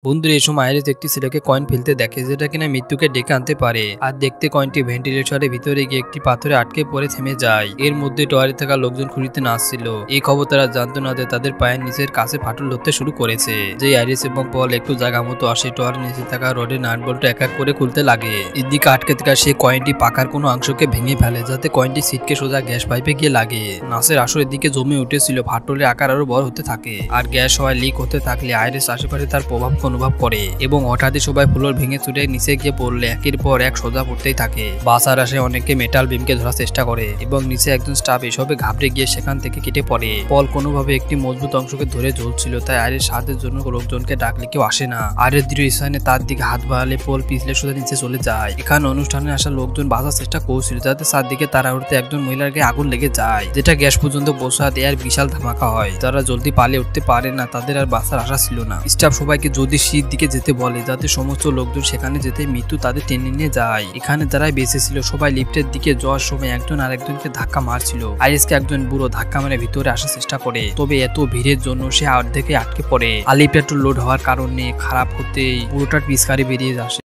বন্ধুরা এই সময় আইরিস একটি ছেলেকে কয়েন ফেলতে দেখে যেটা কিনা মৃত্যুকে ডেকে আনতে পারে। আর দেখতে কয়েনটি ভেন্টিলেটরের ভিতরে গিয়ে একটি পাথরে আটকে পড়ে থেমে যায়। এর মধ্যে টয়লেটে থাকা লোকজন খুঁড়িতে নাচছিল। এই খবর তারা জানতো না যে তাদের পায়ের নিচের কাছে ফাটল ধরতে শুরু করেছে। যে আইরিস এবং পল একটু জায়গা মতো আসে, টয়লেটের নিচে থাকা রডের নাট বল্টু এক এক করে খুলতে লাগে। এদিকে আটকে থাকা সে কয়েনটি পাকার কোনো অংশকে ভেঙে ফেলে যাতে কয়েনটি ছিটকে সোজা গ্যাস পাইপে গিয়ে লাগে। নাচের আসরের দিকে জমে উঠেছিল, ফাটলের আকার আরো বড় হতে থাকে। আর গ্যাস হওয়ায় লিক হতে থাকলে আইরিস আশেপাশে তার প্রভাব অনুভব করে এবং হঠাৎই সবাই ফ্লোর ভেঙে চুরে নিচে গিয়ে পড়লে একের পর এক সোজা পড়তেই থাকে। বাসার আসে অনেকে মেটাল বিমকে ধরার চেষ্টা করে এবং নিচে একজন স্টাফ এসবে ঘাবড়ে গিয়ে সেখান থেকে কেটে পড়ে। পল কোনোভাবে একটি মজবুত অংশকে ধরে ঝুলছিল, তাই আইরিস সাহায্যের জন্য লোকজনকে ডাকলে কেউ আসে না। আইরিস দৃঢ় স্থানে তার দিকে হাত বাড়ালে পল পিছলে সোজা নিচে চলে যায়। এখানে অনুষ্ঠানে আসা লোকজন বাঁচার চেষ্টা করছিল যাতে চারদিকে তাড়াহুড়োতে একজন মহিলার গায়ে আগুন লেগে যায়, যেটা গ্যাস পর্যন্ত পৌঁছা দেয় আর বিশাল ধামাকা হয়। যারা জলদি পালিয়ে উঠতে পারে না তাদের আর বাঁচার আশা ছিল না। স্টাফ সবাইকে যদি শীত দিকে যেতে বলে যাতে সমস্ত লোকজন সেখানে যেতে মৃত্যু তাদের টেনে নিয়ে যায়। এখানে যারা বেঁচে ছিল সবাই লিফটের দিকে যাওয়ার সময় একজন আরেকজনকে ধাক্কা মারছিল। আইরিসকে একজন বুড়ো ধাক্কা মেরে ভিতরে আসার চেষ্টা করে, তবে এত ভিড়ের জন্য সে অর্ধেকে আটকে পড়ে। আর লিফট লোড হওয়ার কারণে খারাপ হতেই পুরোটার পিচকারি বেরিয়ে আসে।